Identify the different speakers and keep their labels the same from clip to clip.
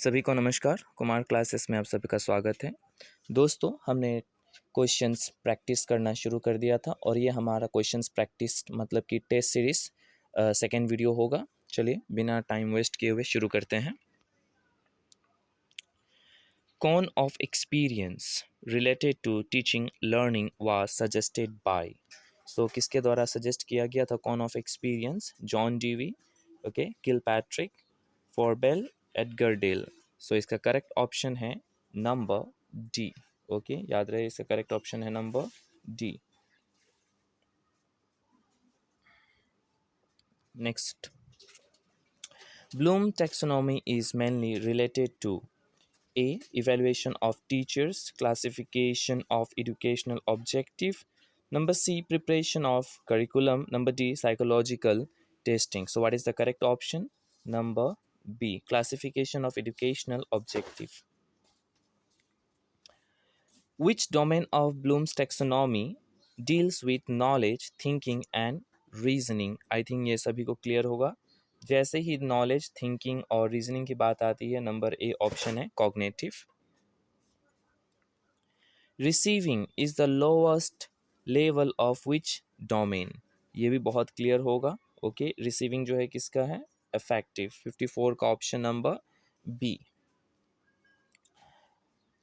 Speaker 1: सभी को नमस्कार। कुमार क्लासेस में आप सभी का स्वागत है। दोस्तों, हमने क्वेश्चंस प्रैक्टिस करना शुरू कर दिया था और ये हमारा क्वेश्चंस प्रैक्टिस मतलब कि टेस्ट सीरीज सेकेंड वीडियो होगा। चलिए बिना टाइम वेस्ट किए हुए शुरू करते हैं। Cone of experience related to teaching learning was suggested by. So किसके द्वारा सजेस्ट किया गया था cone of experience? John Dewey, okay, Kilpatrick, Froebel, Edgar Dale. So इसका करेक्ट ऑप्शन है नंबर डी। ओके, याद रहे इसका करेक्ट ऑप्शन है number D. Next, Bloom taxonomy is mainly related to A. Evaluation of teachers, classification of educational objective. Number C. Preparation of curriculum. Number D. Psychological testing. So what is the correct option? Number B. Classification of educational objective. Which domain of Bloom's taxonomy deals with knowledge, thinking and reasoning? I think ये सभी को clear होगा। जैसे ही knowledge, thinking और reasoning की बात आती है, नंबर ए ऑप्शन है cognitive. Receiving is the lowest level of which domain? ये भी बहुत क्लियर होगा। ओके, रिसीविंग जो है किसका है? इफेक्टिव। 54 का option number B.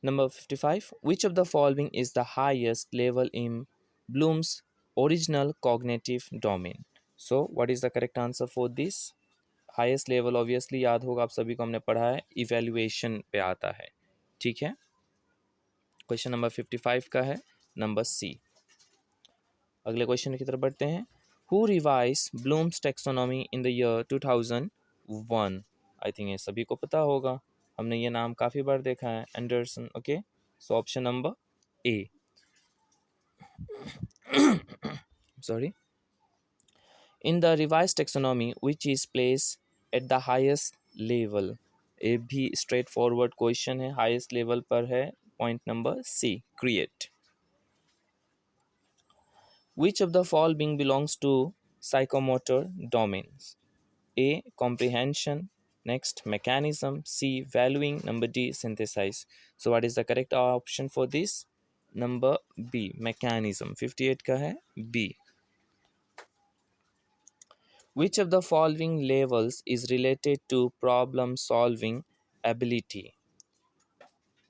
Speaker 1: Number 55, which of the following is the highest level in Bloom's original cognitive domain? So what is the correct answer for this? Highest level obviously याद होगा, आप सभी को हमने पढ़ा है, इवैल्यूएशन पे आता है। ठीक है, क्वेश्चन नंबर 55 का है नंबर सी। अगले क्वेश्चन की तरफ बढ़ते हैं। Who revise Bloom's taxonomy in the year 2001? I think ये सभी को पता होगा, हमने ये नाम काफ़ी बार देखा है, Anderson. Okay, so option number A. Sorry, in the revise taxonomy which is place at the highest level? ये भी स्ट्रेट फॉरवर्ड क्वेश्चन है, हाईएस्ट लेवल पर है। Point number C, create. Which of the following belongs to psychomotor domains? A. Comprehension. Next, mechanism. C. Valuing. Number D. Synthesize. So what is the correct option for this? Number B. Mechanism. 58 का है B. Which of the following levels is related to problem solving ability?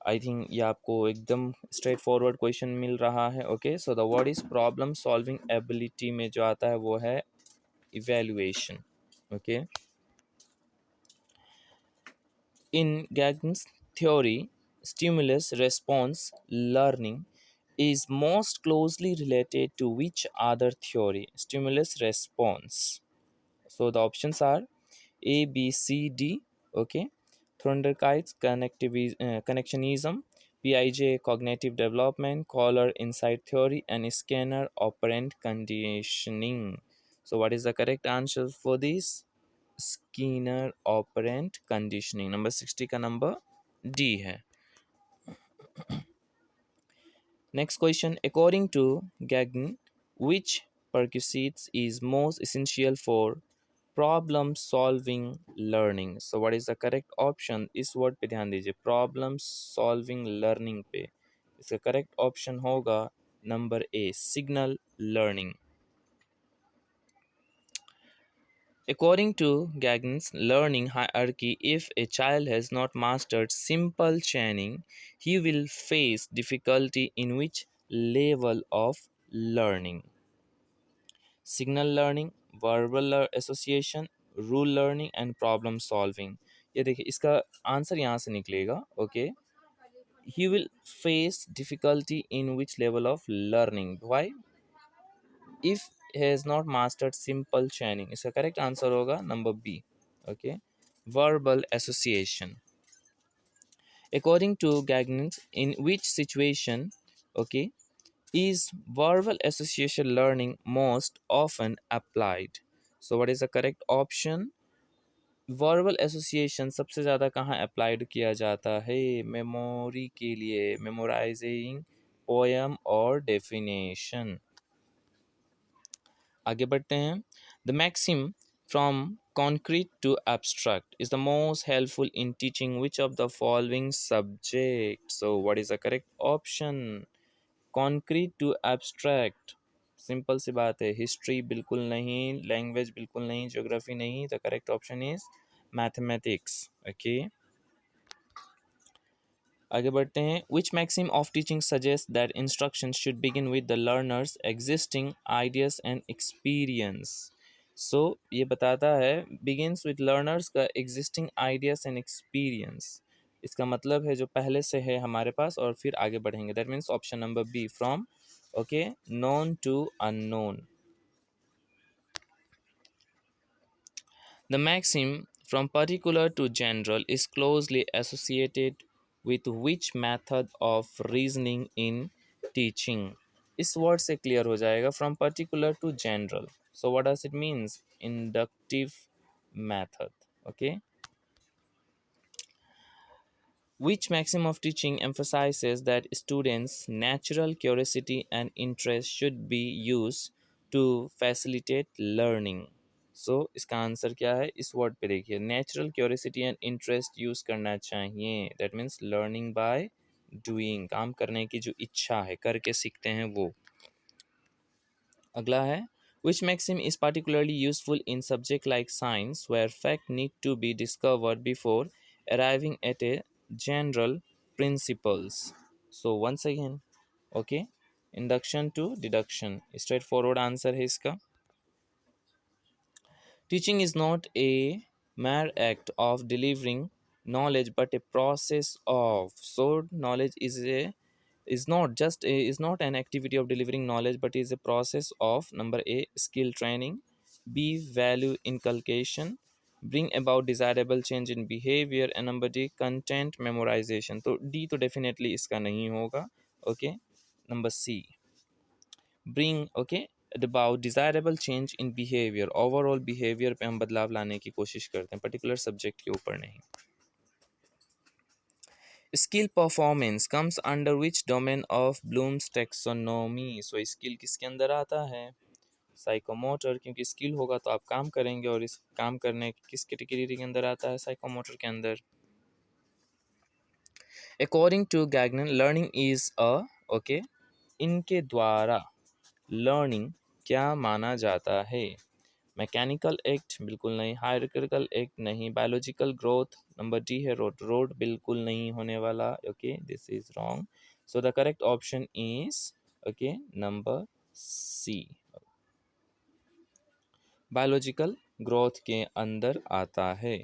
Speaker 1: I think ये आपको एकदम straightforward question मिल रहा है। Okay, so the word is problem solving ability में जो आता है वो है evaluation. Okay, in Gagne's theory stimulus response learning is most closely related to which other theory? Stimulus response. So the options are A, B, C, D. Okay, Thorndike's connectionism, PIJ cognitive development, Collar insight theory, and Skinner operant conditioning. So what is the correct answer for this? Skinner operant conditioning. Number 60 का number D है। Next question, according to Gagin, which perquisites is most essential for problem solving learning? So what is the correct option? इस word पे ध्यान दीजिए, problem solving learning पे। इसका correct option होगा number A, signal learning. According to Gagin's learning hierarchy, if a child has not mastered simple chaining, he will face difficulty in which level of learning? Signal learning, verbal association, rule learning and problem solving. ये देखिए इसका answer यहाँ से निकलेगा। Okay, he will face difficulty in which level of learning? Why? If he has not mastered simple chaining। इसका correct answer होगा number B. Okay, verbal association. According to Gagnon, in which situation, okay, is verbal association learning most often applied? So what is the correct option? Verbal association सबसे ज़्यादा कहाँ applied किया जाता है? Memory के लिए, memorising poem और definition. आगे बढ़ते हैं। The maxim from concrete to abstract is the most helpful in teaching which of the following subject? So what is the correct option? Concrete to abstract, simple सी बात है. History बिल्कुल नहीं, language बिल्कुल नहीं, ज्योग्राफी नहीं. The correct option is mathematics. Okay, आगे बढ़ते हैं. Which maxim of teaching suggest that instruction should begin with the learners existing ideas and experience. So ये बताता है बिगिनस विद लर्नर्स का एग्जिस्टिंग आइडियाज एंड एक्सपीरियंस. इसका मतलब है जो पहले से है हमारे पास और फिर आगे बढ़ेंगे. That means option number B from okay known to unknown. The maxim from particular to general is closely associated with which method of reasoning in teaching? इस वर्ड से क्लियर हो जाएगा. From particular to general. So what does it means? Inductive method. Okay. Which maxim of teaching emphasizes that students' natural curiosity and interest should be used to facilitate learning? So इसका answer क्या है? इस word पे देखिए, natural curiosity and interest use करना चाहिए. That means learning by doing, काम करने की जो इच्छा है, करके सीखते हैं वो. अगला है which maxim is particularly useful in subject like science where fact need to be discovered before arriving at a general principles. So once again, okay, induction to deduction, straightforward answer है इसका. Teaching is not a mere act of delivering knowledge but a process of. So knowledge is not an activity of delivering knowledge but is a process of number A skill training, B value inculcation, bring about desirable change in behavior, and number D content memorization. तो D तो definitely इसका नहीं होगा. Okay, number C bring okay about desirable change in behavior. Overall behaviour पे हम बदलाव लाने की कोशिश करते हैं, पर्टिकुलर सब्जेक्ट के ऊपर नहीं. Skill performance comes under which domain of Bloom's taxonomy. So skill किसके अंदर आता है? साइकोमोटर, क्योंकि स्किल होगा तो आप काम करेंगे और इस काम करने किस कैटेगरी के अंदर आता है? साइकोमोटर के अंदर. According to Gagne learning is a okay, इनके द्वारा लर्निंग क्या माना जाता है? मैकेनिकल एक्ट बिल्कुल नहीं, हायरार्किकल एक्ट नहीं, बायोलॉजिकल ग्रोथ नंबर डी है रोड. रोड बिल्कुल नहीं होने वाला. Okay, this is wrong. So the correct option is okay number C, biological growth के अंदर आता है.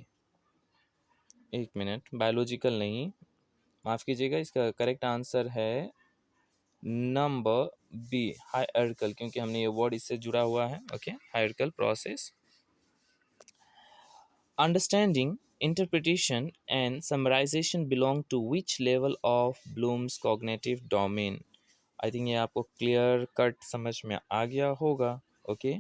Speaker 1: एक मिनट, बायोलॉजिकल नहीं, माफ कीजिएगा, इसका करेक्ट आंसर है नंबर बी हायरार्किकल, क्योंकि हमने ये वर्ड इससे जुड़ा हुआ है. Okay, hierarchical process. Understanding, interpretation, and summarization belong to which level of Bloom's cognitive domain? I think ये आपको क्लियर कट समझ में आ गया होगा. Okay,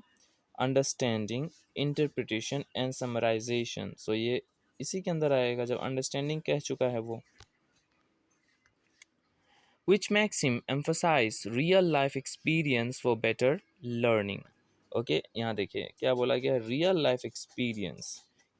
Speaker 1: understanding, interpretation and summarisation. So ये इसी के अंदर आएगा जब अंडरस्टैंडिंग कह चुका है वो. Which maxim emphasize real life experience for better learning? Okay, यहाँ देखिए क्या बोला गया, रियल लाइफ एक्सपीरियंस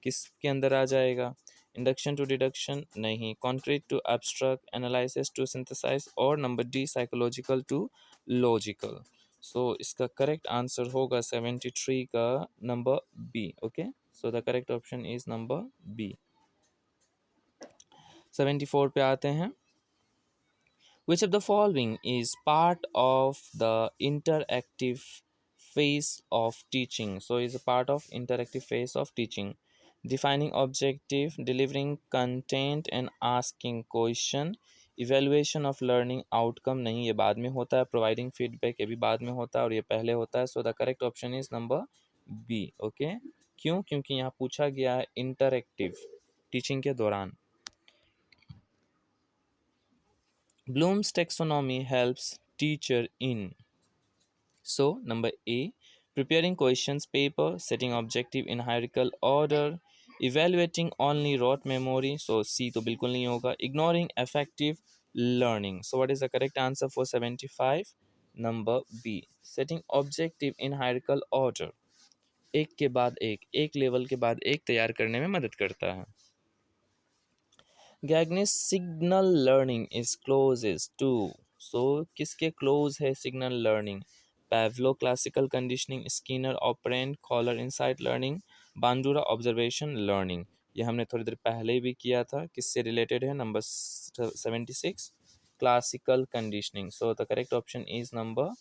Speaker 1: किसके अंदर आ जाएगा? इंडक्शन टू डिडक्शन नहीं, concrete to abstract, analysis to synthesise, और number D psychological to logical. So इसका करेक्ट आंसर होगा 73 का number B. Okay, so the correct option is number B. 74 पे आते हैं. Which of the following is part of the interactive phase of teaching? So, is a part of interactive phase of teaching. Defining objective, delivering content and asking question, evaluation of learning outcome नहीं, ये बाद में होता है. Providing feedback ये भी बाद में होता है और ये पहले होता है. So, the correct option is number B. Okay? क्यों? क्योंकि यहाँ पूछा गया है interactive teaching के दौरान. Bloom's taxonomy helps teacher in. So number A, preparing questions paper, setting objective in hierarchical order, evaluating only rote memory. So C तो बिल्कुल नहीं होगा. Ignoring effective learning. So what is the correct answer for 75? Number B, setting objective in hierarchical order. एक के बाद एक level के बाद एक तैयार करने में मदद करता है। Gagne's signal learning is closest to, so किसके क्लोज है signal learning? Pavlov classical conditioning, Skinner operant, Kohler insight learning, Bandura observation learning. ये हमने थोड़ी देर पहले भी किया था, किससे रिलेटेड है? Number 76, classical conditioning. So the correct option is number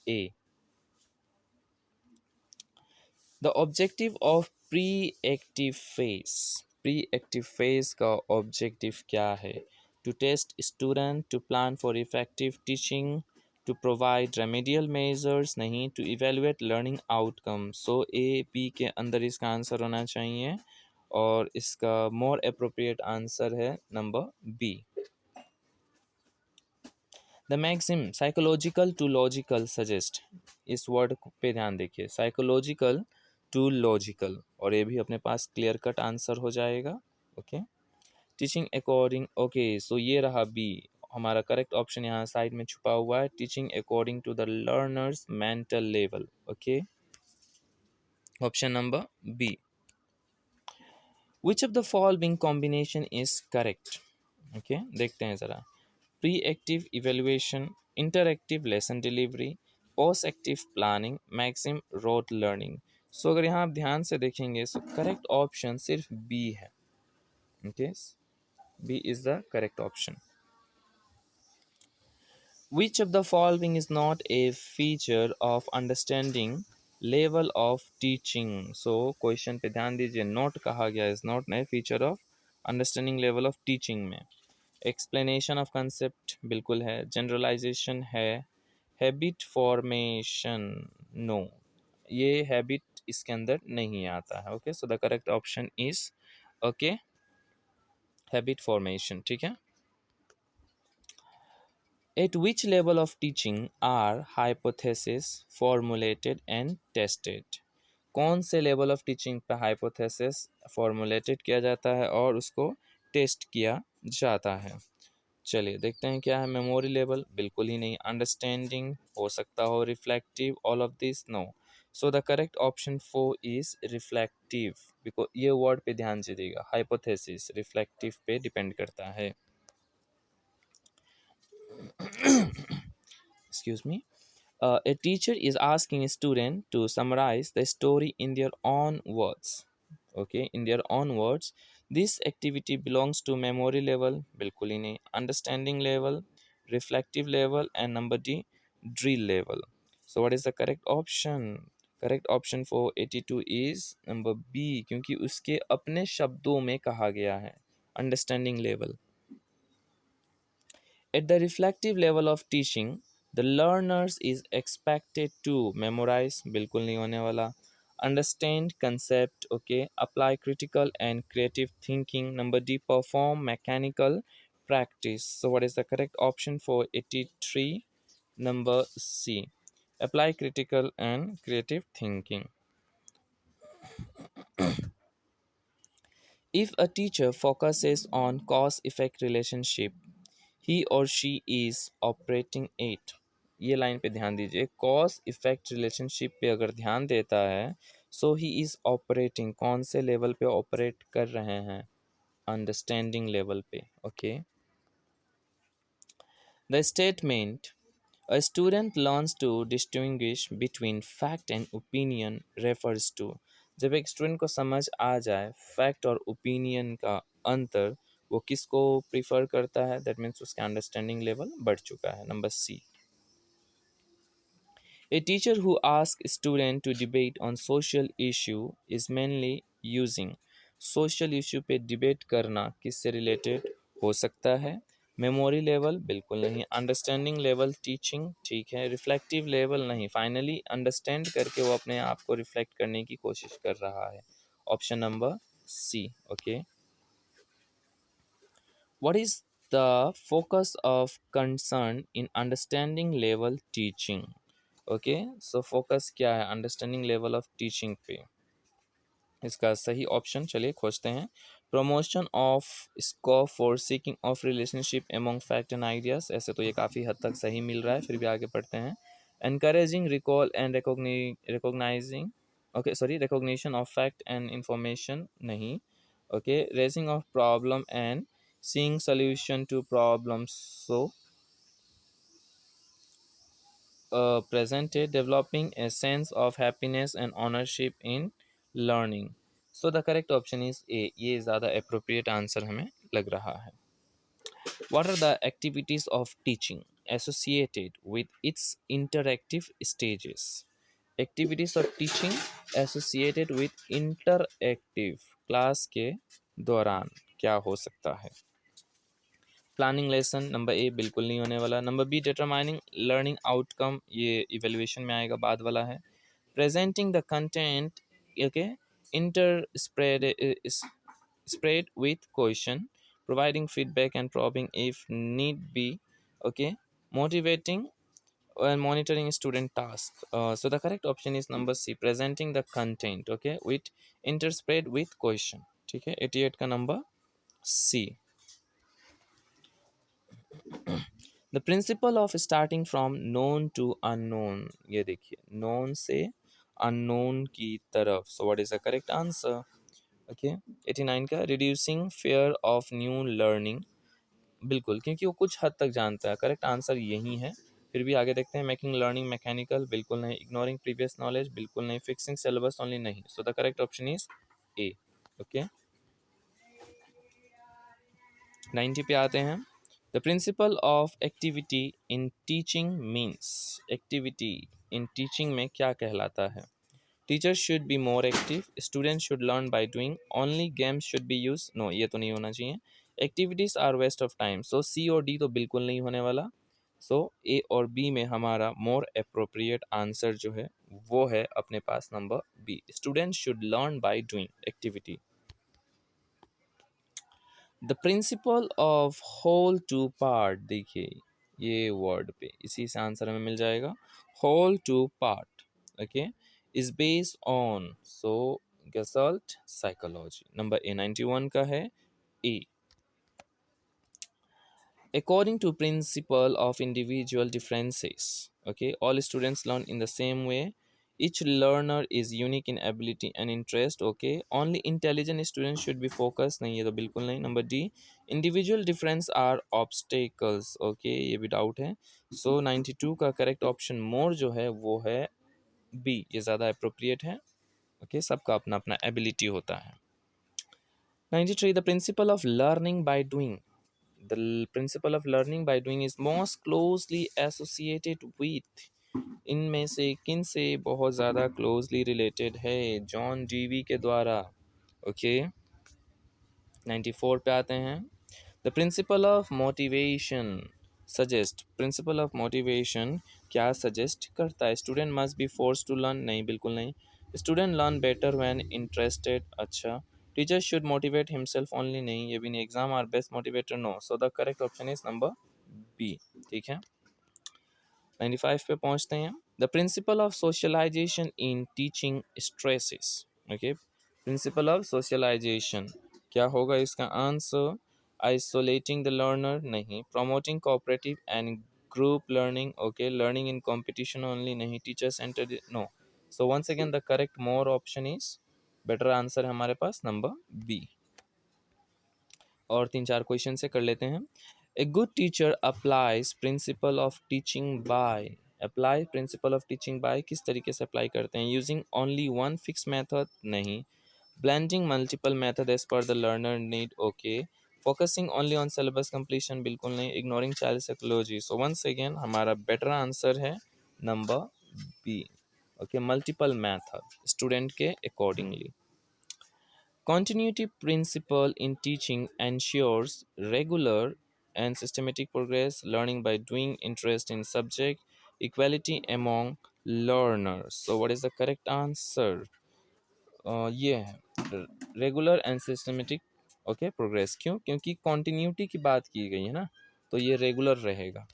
Speaker 1: A. The objective of preactive phase, preactive phase का ऑब्जेक्टिव क्या है? To test student, to plan for effective teaching, to provide remedial measures, नहीं, to evaluate learning outcome. So A B के अंदर इसका आंसर होना चाहिए और इसका मोर अप्रोप्रिएट आंसर है number B. The maxim psychological to logical suggest, इस वर्ड पे ध्यान देखिए, साइकोलॉजिकल टू लॉजिकल, और ये भी अपने पास क्लियर कट आंसर हो जाएगा। ओके, टीचिंग अकॉर्डिंग, ओके, सो ये रहा बी, हमारा करेक्ट ऑप्शन यहाँ साइड में छुपा हुआ है, teaching according to the learners mental level. Okay, option number B. Which of the following combination is correct? Okay, देखते हैं ज़रा। Preactive evaluation, interactive lesson delivery, postactive planning, maxim rote learning. So अगर यहाँ आप ध्यान से देखेंगे सो करेक्ट ऑप्शन सिर्फ बी है। Okay, B is the correct option. Which of the following is not a feature of understanding level of teaching? So question पे ध्यान दीजिए, नोट कहा गया is not a feature of understanding level of teaching में। Explanation of concept बिल्कुल है, generalisation है, habit formation no, ये हैबिट इसके अंदर नहीं आता है। Okay, so the correct option is okay habit formation. ठीक है। At which level of teaching are hypotheses formulated and tested? कौन से लेवल ऑफ टीचिंग पे हाइपोथेसिस फॉर्मुलेटेड किया जाता है और उसको टेस्ट किया जाता है? चलिए देखते हैं क्या है। मेमोरी लेवल बिल्कुल ही नहीं, अंडरस्टैंडिंग हो सकता हो, reflective, all of this no. So the correct option 4 is reflective, because ये वर्ड पे ध्यान दीजिएगा, हाइपोथेसिस रिफ्लेक्टिव पे डिपेंड करता है। Excuse me. A teacher is asking a student to summarize the story in their own words. Okay, in their own words. This activity belongs to memory level, बिल्कुल ही नहीं, understanding level, reflective level, and number D, drill level. So what is the correct option? Correct option for 82 is number B, क्योंकि उसके अपने शब्दों में कहा गया है, understanding level. At the reflective level of teaching, the learners is expected to memorize, बिल्कुल नहीं होने वाला, understand concept, okay, apply critical and creative thinking, number D, perform mechanical practice. So what is the correct option for 83? Number C, apply critical and creative thinking. If a teacher focuses on cause-effect relationship, he or she is operating it. ये line पे ध्यान दीजिए, cause effect relationship पे अगर ध्यान देता है सो he is operating, कौन से लेवल पे ऑपरेट कर रहे हैं? अंडरस्टैंडिंग लेवल पे। Okay, the statement a student learns to distinguish between fact and opinion refers to, जब एक स्टूडेंट को समझ आ जाए फैक्ट और ओपिनियन का अंतर, वो किसको प्रीफर करता है? दैट मीन्स उसका अंडरस्टैंडिंग लेवल बढ़ चुका है। Number C. A teacher who asks student to debate on social issue is mainly using, social issue पे डिबेट करना किससे रिलेटेड हो सकता है? मेमोरी लेवल बिल्कुल नहीं, अंडरस्टैंडिंग लेवल टीचिंग ठीक है, रिफ्लेक्टिव लेवल नहीं, फाइनली अंडरस्टैंड करके वो अपने आप को रिफ्लेक्ट करने की कोशिश कर रहा है। Option number C. Okay, what is the focus of concern in understanding level teaching? Okay, so focus क्या है अंडरस्टैंडिंग लेवल ऑफ टीचिंग पे? इसका सही ऑप्शन चलिए खोजते हैं। Promotion of scope for seeking of relationship among fact and ideas, ऐसे तो ये काफ़ी हद तक सही मिल रहा है, फिर भी आगे पढ़ते हैं। Encouraging recall and recognising okay sorry, recognition of fact and information नहीं, okay, raising of problem and seeing solution to problems, so presented, developing a sense of happiness and ownership in learning. So the correct option is A. ये ज़्यादा appropriate answer हमें लग रहा है. What are the activities of teaching associated with its interactive stages? Activities of teaching associated with interactive class के दौरान क्या हो सकता है? प्लानिंग लेसन नंबर ए बिल्कुल नहीं होने वाला. Number B determining learning outcome, ये इवेल्युएशन में आएगा, बाद वाला है. Presenting the content, okay, inter spread with question, providing feedback and probing if need be, okay, motivating and monitoring student task. So the correct option is number C, presenting the content, okay, with interspread with question. ठीक है, 88 का नंबर C. The principle of starting from known to unknown, ये देखिए, known से unknown की तरफ. So what is the correct answer? Okay, 89 का reducing fear of new learning, बिल्कुल, क्योंकि वो कुछ हद तक जानता है. करेक्ट आंसर यही है. फिर भी आगे देखते हैं. मेकिंग लर्निंग मैकेनिकल, बिल्कुल नहीं. इग्नोरिंग प्रीवियस नॉलेज, बिल्कुल नहीं. फिक्सिंग सिलेबस ओनली, नहीं. So the correct option is A. Okay, 90 पे आते हैं. The principle of activity in teaching means, activity in teaching में क्या कहलाता है? Teacher should be more active, student should learn by doing, only games should be use, no, ये तो नहीं होना चाहिए. Activities are waste of time. So C और डी तो बिल्कुल नहीं होने वाला. सो ए और बी में हमारा मोर अप्रोप्रिएट आंसर जो है वो है अपने पास number B, student should learn by doing activity. The principle of whole to part, देखिए ये वर्ड पे इसी से आंसर हमें मिल जाएगा. Whole to part, okay, is based on, so gestalt psychology. Number A 91 का है ए. According to principle of individual differences, okay, all students learn in the same way. Each learner is unique in ability and interest. Okay, only intelligent students should be focused. नहीं, ये तो बिल्कुल नहीं. Number D, individual difference are obstacles. Okay, ये भी doubt है. सो 92 का correct option more जो है वो है बी, ये ज़्यादा अप्रोप्रिएट है. ओके, सबका अपना अपना एबिलिटी होता है. 93, the principle of learning by doing. The principle of learning by doing is most closely associated with, इनमें से किन से बहुत ज़्यादा क्लोजली रिलेटेड है? जॉन डीवी के द्वारा. ओके, 94 पे आते हैं. The principle of motivation suggest, principle of motivation क्या सजेस्ट करता है? Student must be force to learn, नहीं, बिल्कुल नहीं. Student learn better when interested, अच्छा. Teacher should motivate himself only, नहीं, ये भी नहीं. Exam are best motivator, no. So the correct option is number B. ठीक है, 95 पे पहुंचते हैं. The principle of socialization in teaching stresses, okay, principle of socialization क्या होगा इसका आंसर? आइसोलेटिंग द लर्नर, नहीं. Promoting cooperative and group learning, okay. Learning in competition only, नहीं. Teacher centred, no. So once again the correct more option is, better answer है हमारे पास number B. और तीन चार क्वेश्चन से कर लेते हैं. A good teacher applies principle of teaching by, apply principle of teaching by किस तरीके से अप्लाई करते हैं? Using only one fix method, नहीं. Blending multiple method as per the learner need, okay. Focusing only on syllabus completion, बिल्कुल नहीं. Ignoring child psychology. So once again हमारा better answer है number B, okay, multiple method student के accordingly. Continuity principle in teaching ensures regular and systematic progress, learning by doing, interest in subject, equality among learners. So, what is the correct answer? ये है regular and systematic, okay, progress. क्यों? क्योंकि continuity की बात की गई है ना, तो ये रेगुलर रहेगा.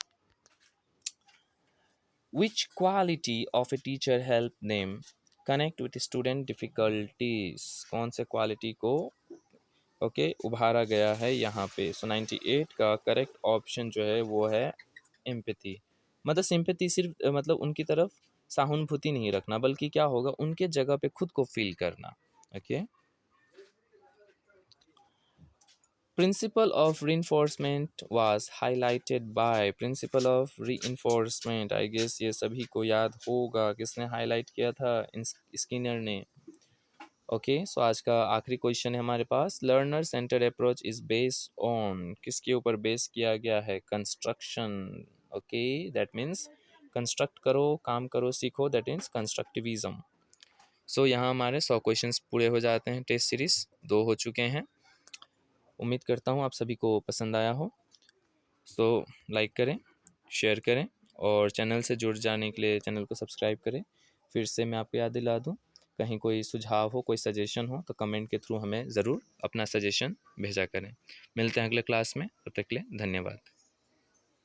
Speaker 1: Which quality of a teacher help them connect with student difficulties? कौन से क्वालिटी को ओके उभारा गया है यहाँ पे? सो 98 का करेक्ट ऑप्शन जो है वो है एम्पैथी. मतलब सिंपैथी सिर्फ मतलब उनकी तरफ सहानुभूति नहीं रखना, बल्कि क्या होगा, उनके जगह पे खुद को फील करना। Okay. Principle of reinforcement was highlighted by principle of reinforcement, I guess ये सभी को याद होगा, किसने हाईलाइट किया था, स्किनर ने। ओके, सो आज का आखिरी क्वेश्चन है हमारे पास, learner centred approach is based on, किसके ऊपर बेस किया गया है, construction. Okay, that means construct करो, काम करो, सीखो, दैट मीन्स कंस्ट्रक्टिविज्म। सो यहाँ हमारे 100 क्वेश्चंस पूरे हो जाते हैं, टेस्ट सीरीज 2 हो चुके हैं। उम्मीद करता हूँ आप सभी को पसंद आया हो। सो लाइक करें, शेयर करें, और चैनल से जुड़ जाने के लिए चैनल को सब्सक्राइब करें। फिर से मैं आपको याद दिला दूं, कहीं कोई सुझाव हो, कोई सजेशन हो, तो कमेंट के थ्रू हमें ज़रूर अपना सजेशन भेजा करें। मिलते हैं अगले क्लास में, तब तक के लिए धन्यवाद।